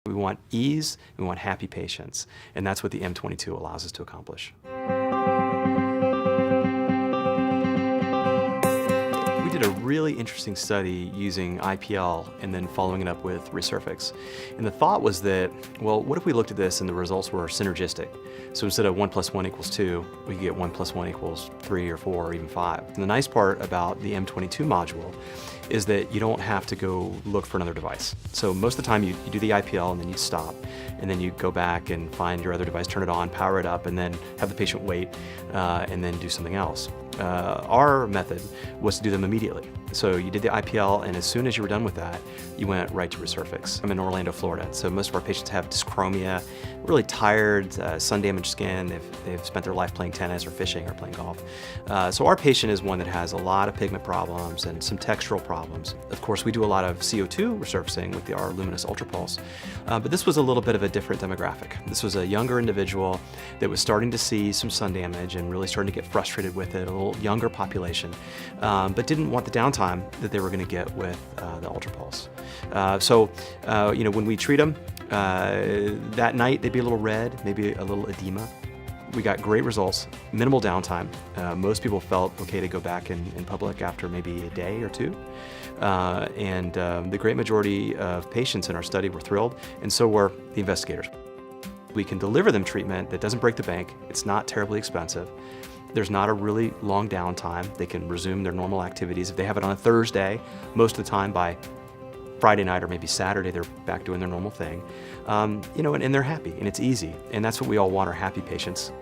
We want ease, we want happy patients, and that's what the M22 allows us to accomplish. We did a really interesting study using IPL and then following it up with Resurfix. And the thought was that, well, what if we looked at this and the results were synergistic? So instead of 1 + 1 = 2, we could get 1 + 1 = 3 or 4 or even 5. And the nice part about the M22 module is that you don't have to go look for another device. So most of the time you do the IPL and then you stop, and then you go back and find your other device, turn it on, power it up, and then have the patient wait and then do something else. Our method was to do them immediately. So you did the IPL, and as soon as you were done with that, you went right to Resurfix. I'm in Orlando, Florida, so most of our patients have dyschromia, really tired, sun-damaged skin. They've spent their life playing tennis or fishing or playing golf. So our patient is one that has a lot of pigment problems and some textural problems. Of course, we do a lot of CO2 resurfacing with our luminous ultrapulse, but this was a little bit of a different demographic. This was a younger individual that was starting to see some sun damage and really starting to get frustrated with it, a little younger population, but didn't want the downtime that they were going to get with the ultrapulse. When we treat them, that night they'd be a little red, maybe a little edema. We got great results, minimal downtime. Most people felt okay to go back in public after maybe a day or two. The great majority of patients in our study were thrilled, and so were the investigators. We can deliver them treatment that doesn't break the bank. It's not terribly expensive. There's not a really long downtime. They can resume their normal activities. If they have it on a Thursday, most of the time by Friday night or maybe Saturday, they're back doing their normal thing. And they're happy, and it's easy. And that's what we all want, are happy patients.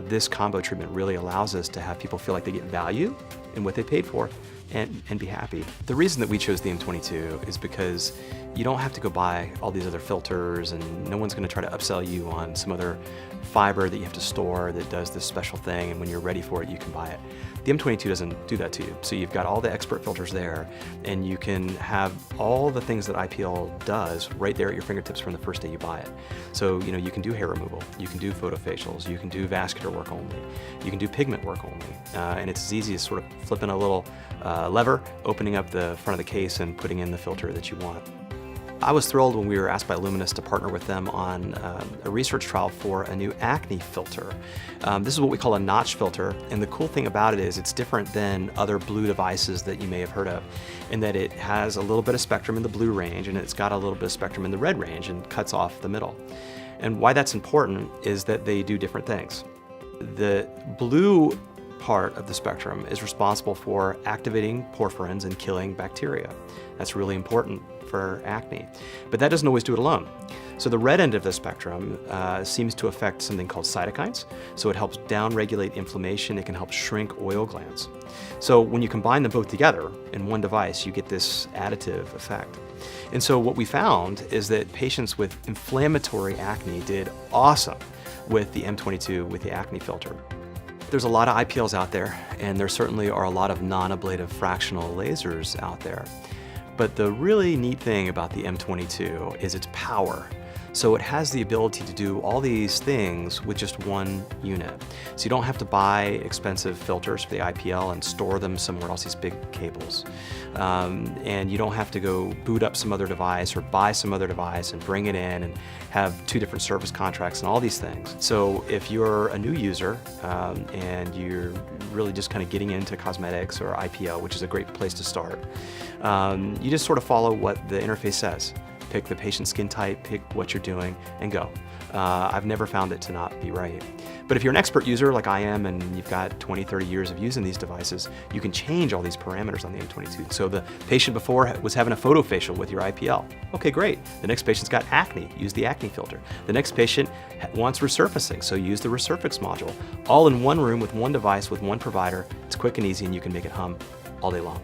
This combo treatment really allows us to have people feel like they get value in what they paid for and be happy. The reason that we chose the M22 is because you don't have to go buy all these other filters, and no one's going to try to upsell you on some other fiber that you have to store that does this special thing, and when you're ready for it, you can buy it. The M22 doesn't do that to you. So you've got all the expert filters there, and you can have all the things that IPL does right there at your fingertips from the first day you buy it. So, you can do hair removal, you can do photofacials, you can do vascular work only, you can do pigment work only, and it's as easy as sort of flipping a little lever, opening up the front of the case, and putting in the filter that you want. I was thrilled when we were asked by Luminous to partner with them on a research trial for a new acne filter. This is what we call a notch filter, and the cool thing about it is it's different than other blue devices that you may have heard of, in that it has a little bit of spectrum in the blue range, and it's got a little bit of spectrum in the red range, and cuts off the middle. And why that's important is that they do different things. The blue part of the spectrum is responsible for activating porphyrins and killing bacteria. That's really important for acne, but that doesn't always do it alone. So the red end of the spectrum seems to affect something called cytokines. So it helps downregulate inflammation. It can help shrink oil glands. So when you combine them both together in one device, you get this additive effect. And so what we found is that patients with inflammatory acne did awesome with the M22 with the acne filter. There's a lot of IPLs out there, and there certainly are a lot of non-ablative fractional lasers out there. But the really neat thing about the M22 is its power. So it has the ability to do all these things with just one unit. So you don't have to buy expensive filters for the IPL and store them somewhere else, these big cables. And you don't have to go boot up some other device or buy some other device and bring it in and have 2 different service contracts and all these things. So if you're a new user and you're really just kind of getting into cosmetics or IPL, which is a great place to start, you just sort of follow what the interface says. Pick the patient's skin type, pick what you're doing, and go. I've never found it to not be right. But if you're an expert user like I am, and you've got 20, 30 years of using these devices, you can change all these parameters on the M22. So the patient before was having a photofacial with your IPL. Okay, great. The next patient's got acne, use the acne filter. The next patient wants resurfacing, so use the Resurfix module. All in one room with one device with one provider. It's quick and easy, and you can make it hum all day long.